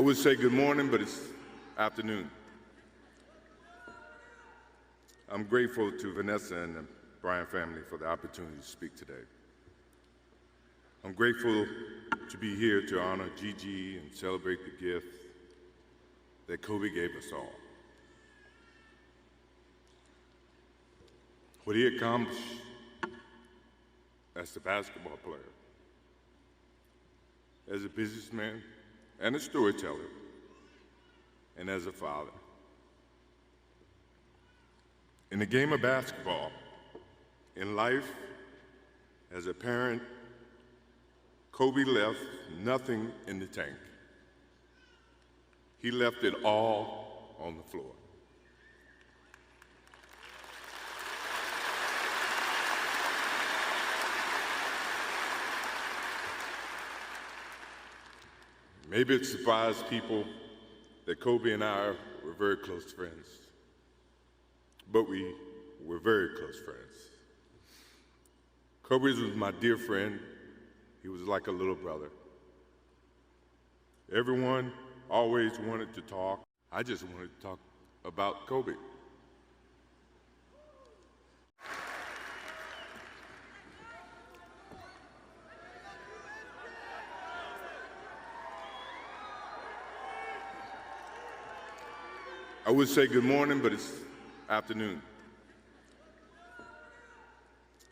would say good morning, but it's afternoon. I'm grateful to Vanessa and the Bryant family for the opportunity to speak today. I'm grateful to be here to honor Gigi and celebrate the gift that Kobe gave us all. What he accomplished as a basketball player, as a businessman and a storyteller, and as a father. In the game of basketball, in life, as a parent, Kobe left nothing in the tank. He left it all on the floor. Maybe it surprised people that Kobe and I were very close friends, but we were very close friends. Kobe was my dear friend. He was like a little brother. Everyone always wanted to talk. I just wanted to talk about Kobe. I would say good morning, but it's afternoon.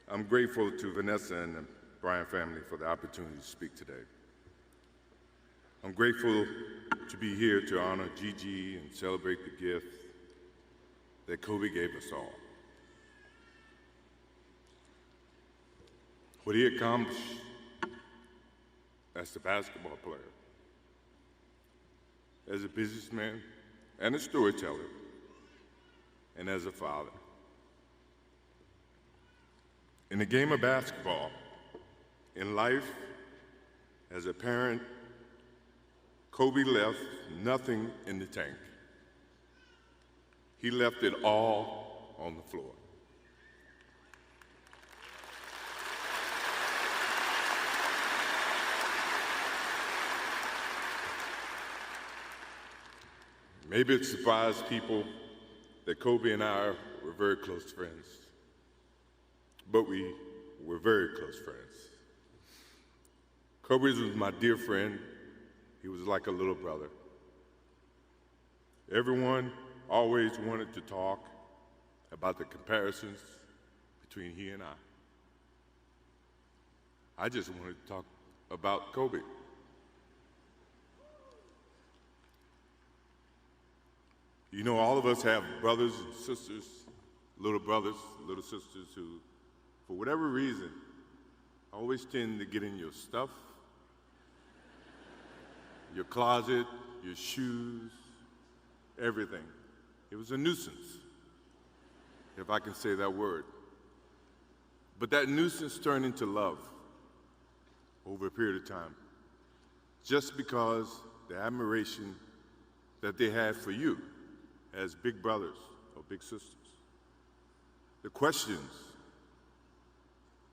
I'm grateful to Vanessa and the Bryant family for the opportunity to speak today. I'm grateful to be here to honor Gigi and celebrate the gift that Kobe gave us all. What he accomplished as a basketball player, as a businessman and a storyteller, and as a father. In the game of basketball, in life, as a parent, Kobe left nothing in the tank. He left it all on the floor. Maybe it surprised people that Kobe and I were very close friends, but we were very close friends. Kobe was my dear friend. He was like a little brother. Everyone always wanted to talk about the comparisons between he and I just wanted to talk about Kobe. You know, all of us have brothers and sisters, little sisters who, for whatever reason, always tend to get in your stuff, your closet, your shoes, everything. It was a nuisance, if I can say that word. But that nuisance turned into love over a period of time, just because the admiration that they had for you as big brothers or big sisters. The questions,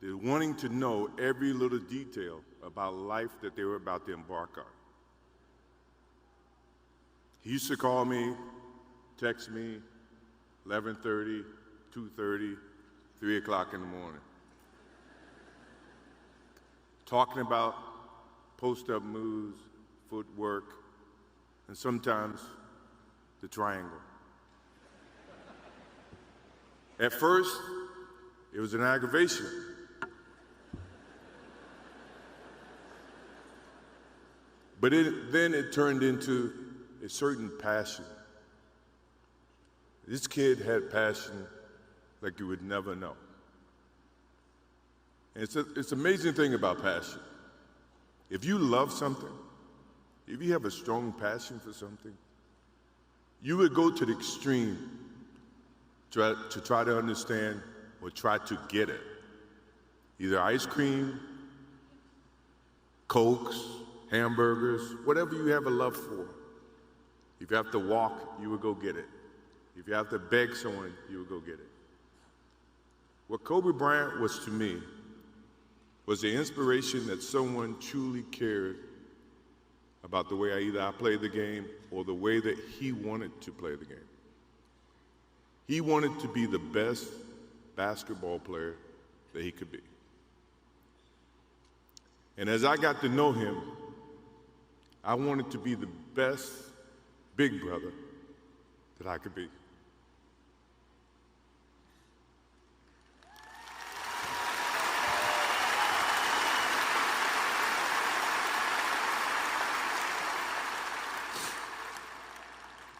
the wanting to know every little detail about life that they were about to embark on. He used to call me, text me, 11:30, 2:30, 3 o'clock in the morning, talking about post-up moves, footwork, and sometimes the triangle. At first, it was an aggravation. But then it turned into a certain passion. This kid had passion like you would never know. And it's an amazing thing about passion. If you love something, if you have a strong passion for something, you would go to the extreme to try to understand or try to get it. Either ice cream, Cokes, hamburgers, whatever you have a love for. If you have to walk, you would go get it. If you have to beg someone, you would go get it. What Kobe Bryant was to me was the inspiration that someone truly cared about the way I played the game or the way that he wanted to play the game. He wanted to be the best basketball player that he could be. And as I got to know him, I wanted to be the best big brother that I could be.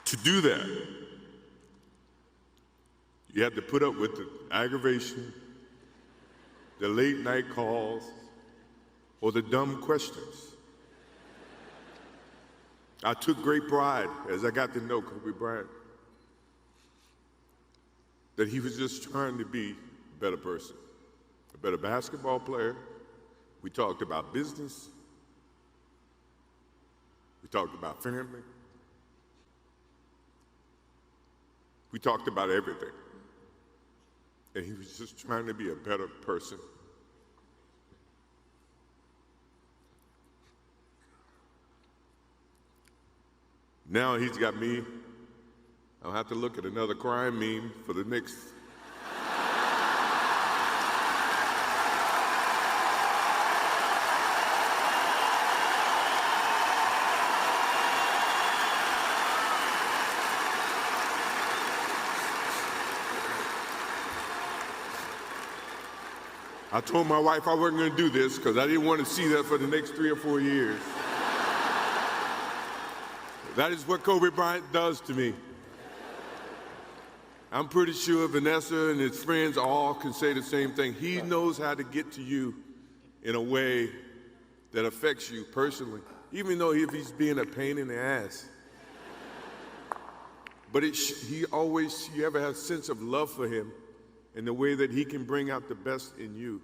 To do that, you had to put up with the aggravation, the late night calls, or the dumb questions. I took great pride as I got to know Kobe Bryant that he was just trying to be a better person, a better basketball player. We talked about business. We talked about family. We talked about everything. And he was just trying to be a better person. Now he's got me. I'll have to look at another crime meme for the next. I told my wife I wasn't going to do this because I didn't want to see that for the next 3 or 4 years. That is what Kobe Bryant does to me. I'm pretty sure Vanessa and his friends all can say the same thing. He knows how to get to you in a way that affects you personally, even though if he's being a pain in the ass. But you ever have a sense of love for him in the way that he can bring out the best in you.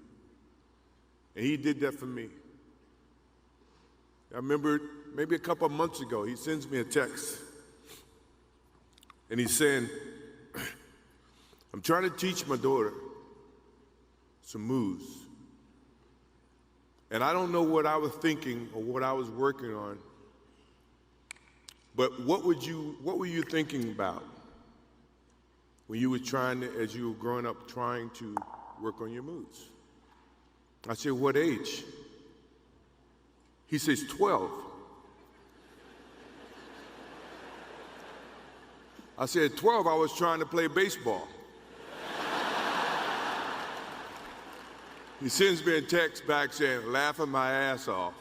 And he did that for me. I remember maybe a couple of months ago, he sends me a text. And he's saying, I'm trying to teach my daughter some moves. And I don't know what I was thinking or what I was working on. But what were you thinking about when you were as you were growing up, trying to work on your moves? I said, what age? He says, 12. I said, 12, I was trying to play baseball. He sends me a text back saying, laughing my ass off.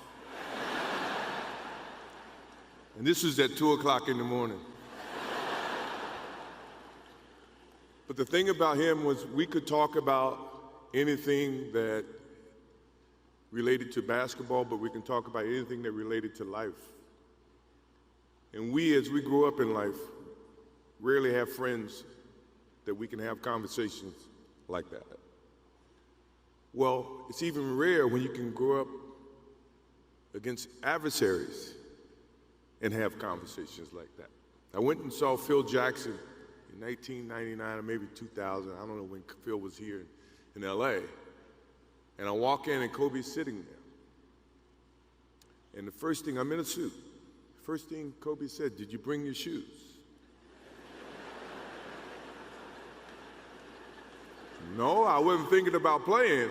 And this was at 2 o'clock in the morning. But the thing about him was we could talk about anything that related to basketball, but we can talk about anything that related to life. And we, as we grow up in life, rarely have friends that we can have conversations like that. Well, it's even rare when you can grow up against adversaries and have conversations like that. I went and saw Phil Jackson in 1999 or maybe 2000. I don't know when Phil was here in LA. And I walk in and Kobe's sitting there. And the first thing, I'm in a suit. First thing Kobe said, did you bring your shoes? No, I wasn't thinking about playing.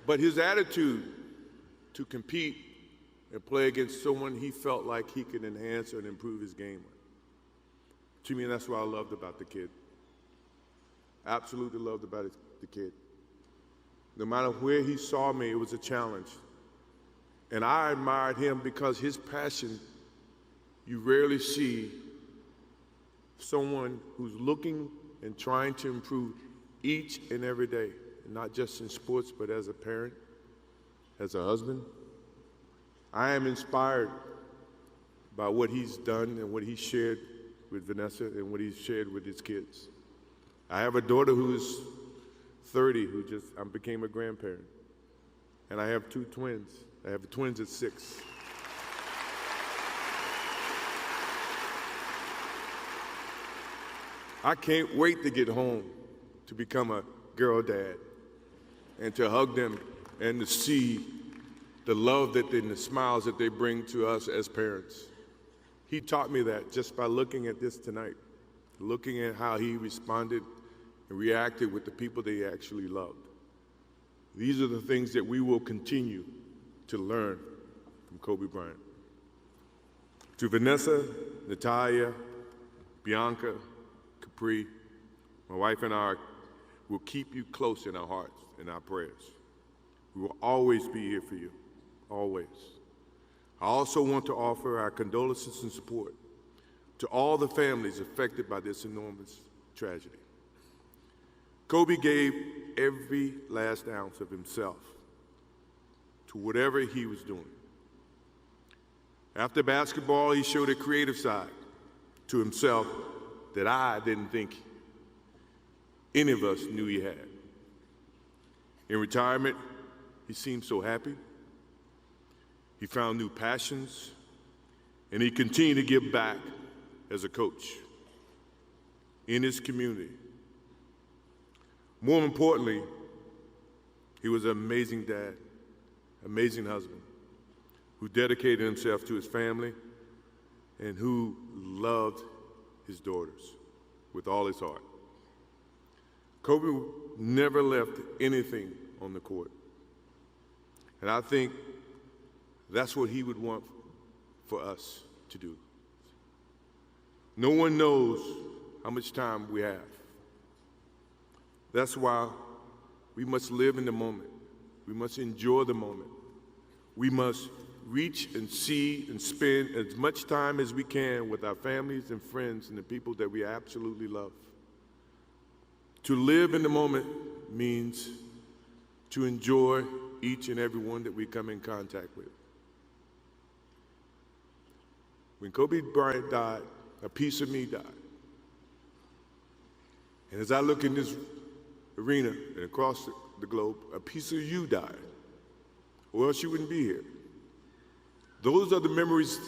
But his attitude to compete and play against someone he felt like he could enhance and improve his game with. To me, that's what I loved about the kid. Absolutely loved about the kid. No matter where he saw me, it was a challenge. And I admired him because his passion, you rarely see someone who's looking and trying to improve each and every day, not just in sports, but as a parent, as a husband. I am inspired by what he's done and what he shared with Vanessa and what he's shared with his kids. I have a daughter who's 30 who just became a grandparent. And I have 2 twins. I have twins at 6. I can't wait to get home to become a girl dad and to hug them and to see the love and the smiles that they bring to us as parents. He taught me that just by looking at this tonight, looking at how he responded and reacted with the people that he actually loved. These are the things that we will continue to learn from Kobe Bryant. To Vanessa, Natalia, Bianca, Capri, my wife and I will keep you close in our hearts and our prayers. We will always be here for you, always. I also want to offer our condolences and support to all the families affected by this enormous tragedy. Kobe gave every last ounce of himself to whatever he was doing. After basketball, he showed a creative side to himself that I didn't think any of us knew he had. In retirement, he seemed so happy. He found new passions, and he continued to give back as a coach in his community. More importantly, he was an amazing dad, amazing husband, who dedicated himself to his family and who loved his daughters with all his heart. Kobe never left anything on the court. And I think that's what he would want for us to do. No one knows how much time we have. That's why we must live in the moment. We must enjoy the moment. We must reach and see and spend as much time as we can with our families and friends and the people that we absolutely love. To live in the moment means to enjoy each and every one that we come in contact with. When Kobe Bryant died, a piece of me died. And as I look in this arena and across the globe, a piece of you died, or else you wouldn't be here. Those are the memories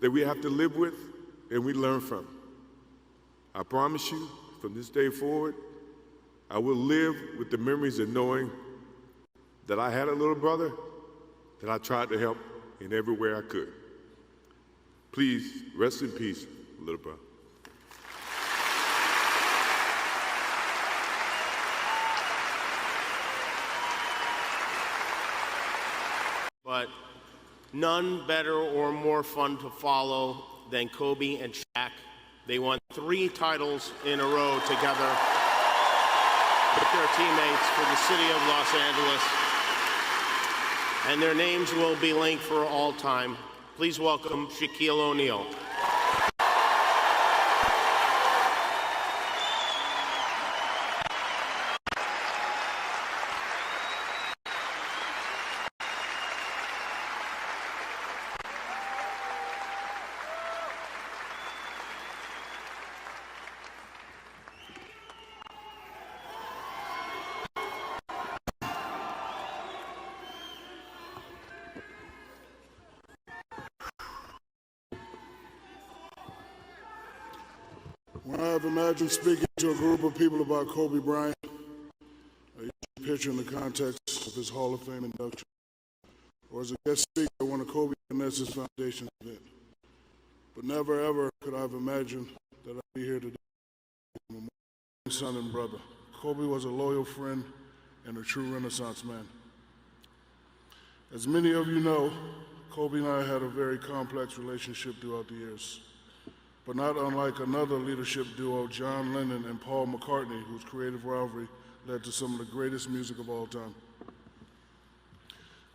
that we have to live with and we learn from. I promise you, from this day forward, I will live with the memories of knowing that I had a little brother that I tried to help in every way I could. Please rest in peace, little brother. But none better or more fun to follow than Kobe and Shaq. They won 3 titles in a row together with their teammates for the city of Los Angeles. And their names will be linked for all time. Please welcome Shaquille O'Neal. When I have imagined speaking to a group of people about Kobe Bryant, I usually picture in the context of his Hall of Fame induction, or as a guest speaker at one of Kobe and Vanessa's Foundation event. But never ever could I have imagined that I'd be here today with my son and brother. Kobe was a loyal friend and a true Renaissance man. As many of you know, Kobe and I had a very complex relationship throughout the years, but not unlike another leadership duo, John Lennon and Paul McCartney, whose creative rivalry led to some of the greatest music of all time.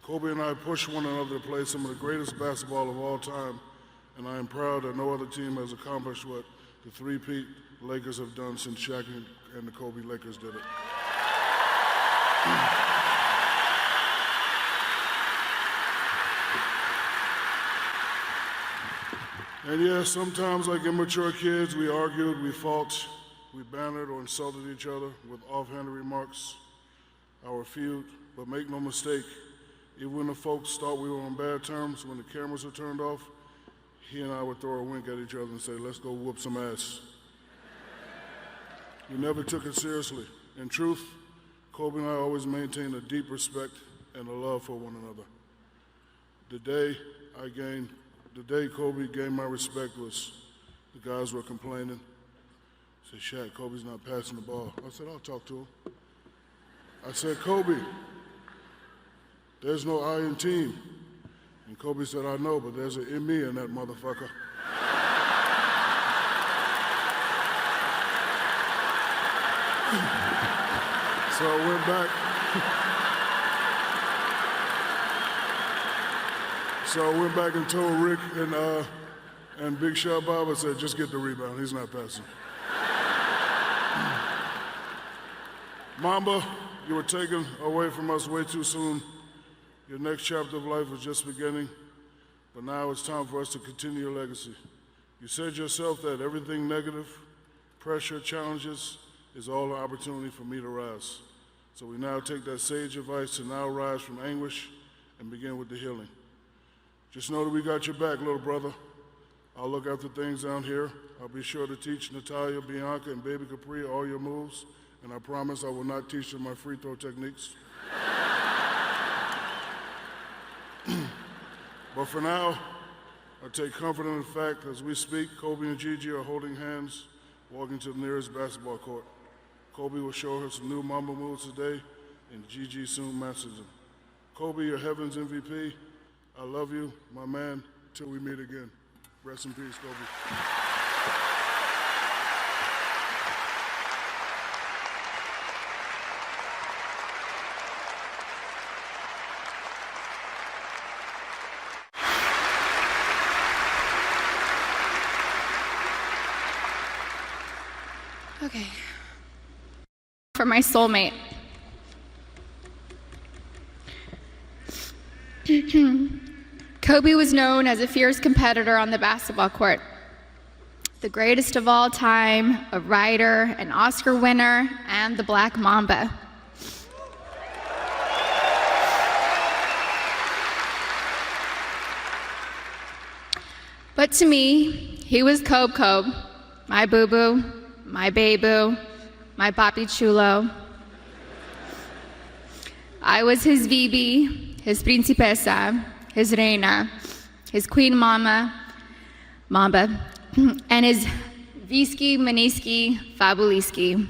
Kobe and I pushed one another to play some of the greatest basketball of all time, and I am proud that no other team has accomplished what the three-peat Lakers have done since Shaq and the Kobe Lakers did it. And yes, sometimes like immature kids, we argued, we fought, we bantered or insulted each other with offhanded remarks, our feud. But make no mistake, even when the folks thought we were on bad terms, when the cameras were turned off, he and I would throw a wink at each other and say, let's go whoop some ass. We never took it seriously. In truth, Kobe and I always maintained a deep respect and a love for one another. The day Kobe gained my respect was the guys were complaining. I said, Shaq, Kobe's not passing the ball. I said, I'll talk to him. I said, Kobe, there's no I in team. And Kobe said, I know, but there's an in me in that motherfucker. So I went back. So I went back and told Rick and Big Shot Bob, I said, just get the rebound. He's not passing. Mamba, you were taken away from us way too soon. Your next chapter of life was just beginning, but now it's time for us to continue your legacy. You said yourself that everything negative, pressure, challenges, is all an opportunity for me to rise. So we now take that sage advice to now rise from anguish and begin with the healing. Just know that we got your back, little brother. I'll look after things down here. I'll be sure to teach Natalia, Bianca, and Baby Capri all your moves, and I promise I will not teach them my free throw techniques. But for now, I take comfort in the fact as we speak, Kobe and Gigi are holding hands, walking to the nearest basketball court. Kobe will show her some new Mamba moves today, and Gigi soon masters them. Kobe, your heaven's MVP. I love you, my man, till we meet again. Rest in peace, Kobe. Okay. For my soulmate. Kobe was known as a fierce competitor on the basketball court. The greatest of all time, a writer, an Oscar winner, and the Black Mamba. But to me, he was Kobe, my boo-boo, my baby, my papi chulo. I was his VB, his principessa, his reina, his queen mamba, and his visky, maniski, fabuliski.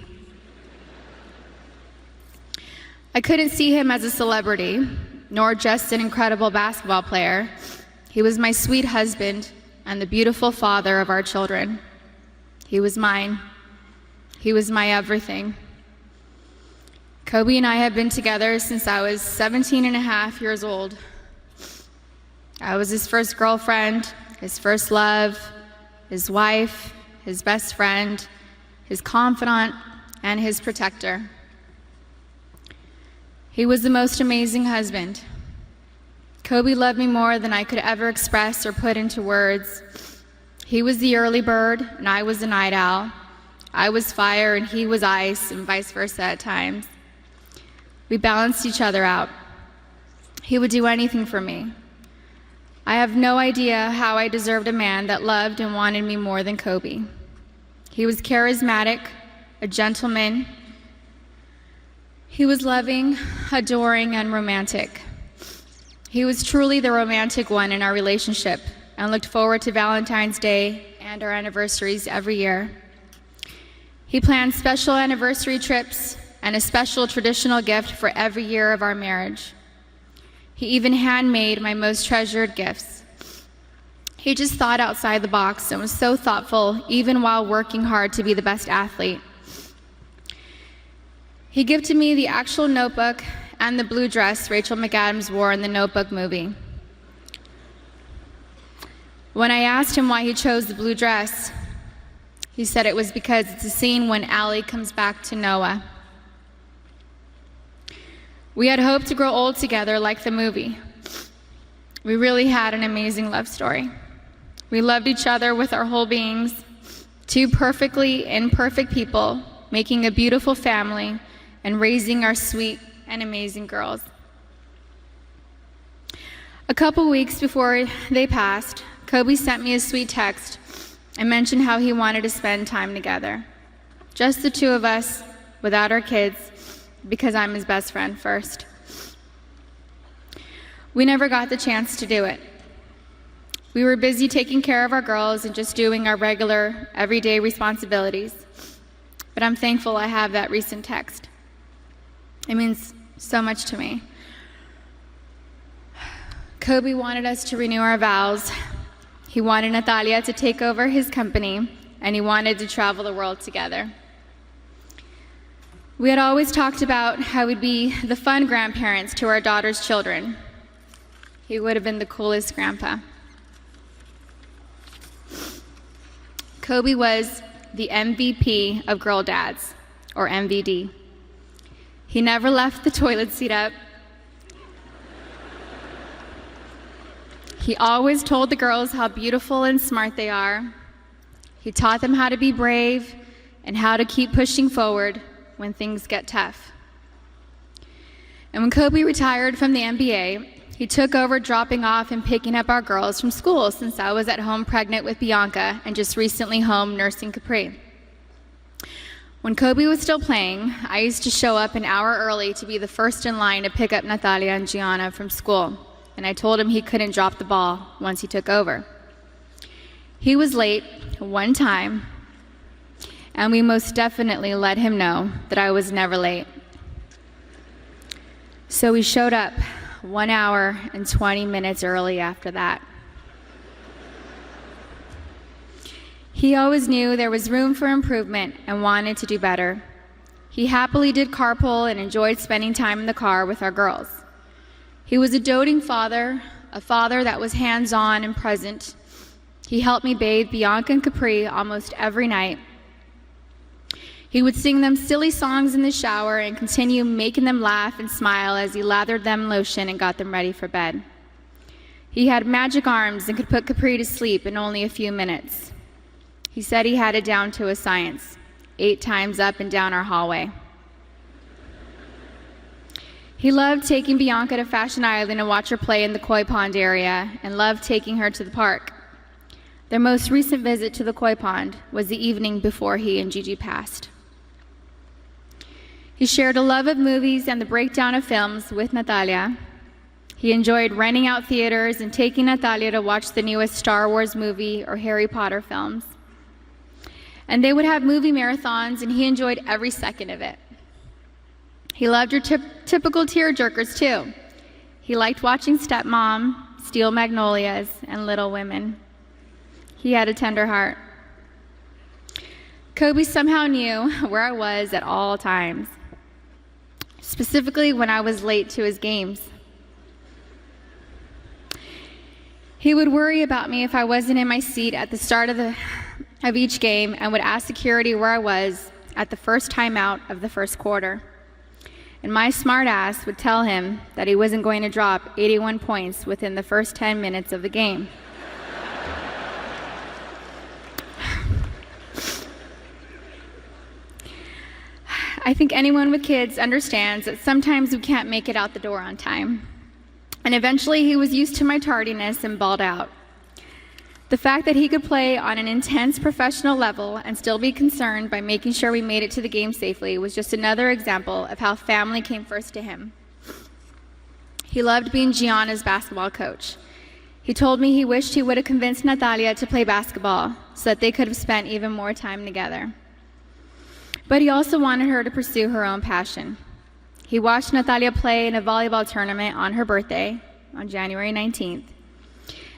I couldn't see him as a celebrity, nor just an incredible basketball player. He was my sweet husband and the beautiful father of our children. He was mine. He was my everything. Kobe and I have been together since I was 17 and a half years old. I was his first girlfriend, his first love, his wife, his best friend, his confidant, and his protector. He was the most amazing husband. Kobe loved me more than I could ever express or put into words. He was the early bird, and I was the night owl. I was fire, and he was ice, and vice versa at times. We balanced each other out. He would do anything for me. I have no idea how I deserved a man that loved and wanted me more than Kobe. He was charismatic, a gentleman. He was loving, adoring, and romantic. He was truly the romantic one in our relationship and looked forward to Valentine's Day and our anniversaries every year. He planned special anniversary trips and a special traditional gift for every year of our marriage. He even handmade my most treasured gifts. He just thought outside the box and was so thoughtful, even while working hard to be the best athlete. He gifted me the actual notebook and the blue dress Rachel McAdams wore in the Notebook movie. When I asked him why he chose the blue dress, he said it was because it's a scene when Allie comes back to Noah. We had hoped to grow old together like the movie. We really had an amazing love story. We loved each other with our whole beings, two perfectly imperfect people, making a beautiful family and raising our sweet and amazing girls. A couple weeks before they passed, Kobe sent me a sweet text and mentioned how he wanted to spend time together. Just the two of us, without our kids, because I'm his best friend first. We never got the chance to do it. We were busy taking care of our girls and just doing our regular, everyday responsibilities. But I'm thankful I have that recent text. It means so much to me. Kobe wanted us to renew our vows. He wanted Natalia to take over his company, and he wanted to travel the world together. We had always talked about how we'd be the fun grandparents to our daughter's children. He would have been the coolest grandpa. Kobe was the MVP of girl dads, or MVD. He never left the toilet seat up. He always told the girls how beautiful and smart they are. He taught them how to be brave and how to keep pushing forward when things get tough. And when Kobe retired from the NBA, he took over dropping off and picking up our girls from school, since I was at home pregnant with Bianca and just recently home nursing Capri. When Kobe was still playing, I used to show up an hour early to be the first in line to pick up Natalia and Gianna from school, and I told him he couldn't drop the ball once he took over. He was late one time, and we most definitely let him know that I was never late. So we showed up 1 hour and 20 minutes early after that. He always knew there was room for improvement and wanted to do better. He happily did carpool and enjoyed spending time in the car with our girls. He was a doting father, a father that was hands-on and present. He helped me bathe Bianca and Capri almost every night. He would sing them silly songs in the shower and continue making them laugh and smile as he lathered them in lotion and got them ready for bed. He had magic arms and could put Capri to sleep in only a few minutes. He said he had it down to a science, 8 times up and down our hallway. He loved taking Bianca to Fashion Island and watch her play in the koi pond area, and loved taking her to the park. Their most recent visit to the koi pond was the evening before he and Gigi passed. He shared a love of movies and the breakdown of films with Natalia. He enjoyed renting out theaters and taking Natalia to watch the newest Star Wars movie or Harry Potter films. And they would have movie marathons, and he enjoyed every second of it. He loved your typical tearjerkers too. He liked watching Stepmom, Steel Magnolias, and Little Women. He had a tender heart. Kobe somehow knew where I was at all times, specifically when I was late to his games. He would worry about me if I wasn't in my seat at the start of each game, and would ask security where I was at the first timeout of the first quarter. And my smart ass would tell him that he wasn't going to drop 81 points within the first 10 minutes of the game. I think anyone with kids understands that sometimes we can't make it out the door on time. And eventually he was used to my tardiness and balled out. The fact that he could play on an intense professional level and still be concerned by making sure we made it to the game safely was just another example of how family came first to him. He loved being Gianna's basketball coach. He told me he wished he would have convinced Natalia to play basketball so that they could have spent even more time together. But he also wanted her to pursue her own passion. He watched Natalia play in a volleyball tournament on her birthday, on January 19th,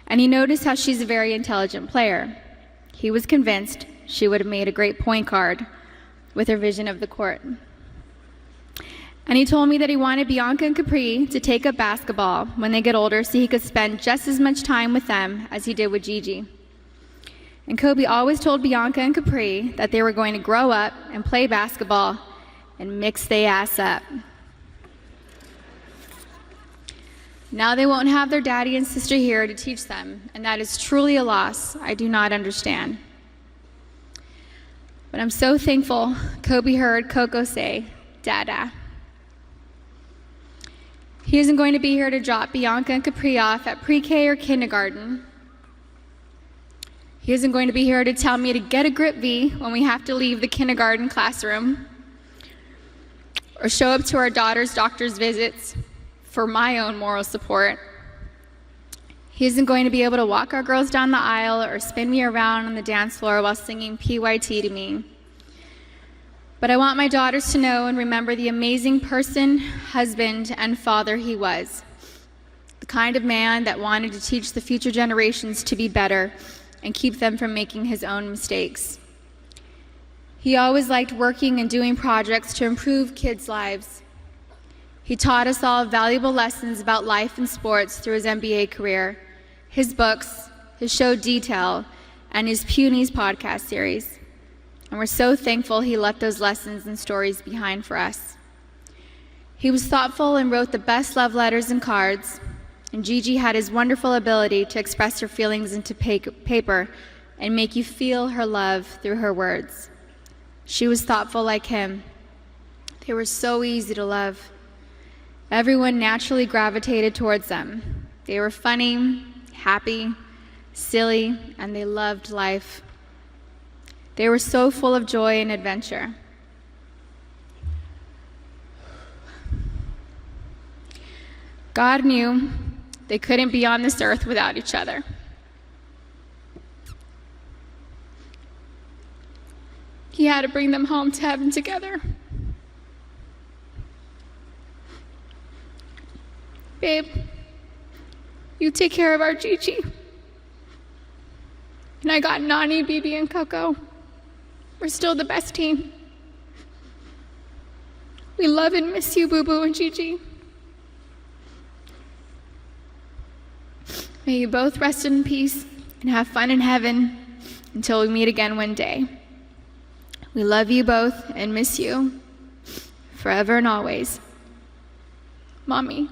and he noticed how she's a very intelligent player. He was convinced she would have made a great point guard with her vision of the court. And he told me that he wanted Bianca and Capri to take up basketball when they get older so he could spend just as much time with them as he did with Gigi. And Kobe always told Bianca and Capri that they were going to grow up and play basketball and mix their ass up. Now they won't have their daddy and sister here to teach them, and that is truly a loss I do not understand. But I'm so thankful Kobe heard Coco say, "Dada." He isn't going to be here to drop Bianca and Capri off at pre-K or kindergarten. He isn't going to be here to tell me to get a grip V when we have to leave the kindergarten classroom, or show up to our daughter's doctor's visits for my own moral support. He isn't going to be able to walk our girls down the aisle or spin me around on the dance floor while singing PYT to me. But I want my daughters to know and remember the amazing person, husband, and father he was. The kind of man that wanted to teach the future generations to be better and keep them from making his own mistakes. He always liked working and doing projects to improve kids' lives. He taught us all valuable lessons about life and sports through his NBA career, his books, his show Detail, and his Punies podcast series. And we're so thankful he left those lessons and stories behind for us. He was thoughtful and wrote the best love letters and cards, and Gigi had his wonderful ability to express her feelings into paper and make you feel her love through her words. She was thoughtful like him. They were so easy to love. Everyone naturally gravitated towards them. They were funny, happy, silly, and they loved life. They were so full of joy and adventure. God knew they couldn't be on this earth without each other. He had to bring them home to heaven together. Babe, you take care of our Gigi. And I got Nani, Bibi, and Coco. We're still the best team. We love and miss you, Boo Boo and Gigi. May you both rest in peace and have fun in heaven until we meet again one day. We love you both and miss you forever and always. Mommy.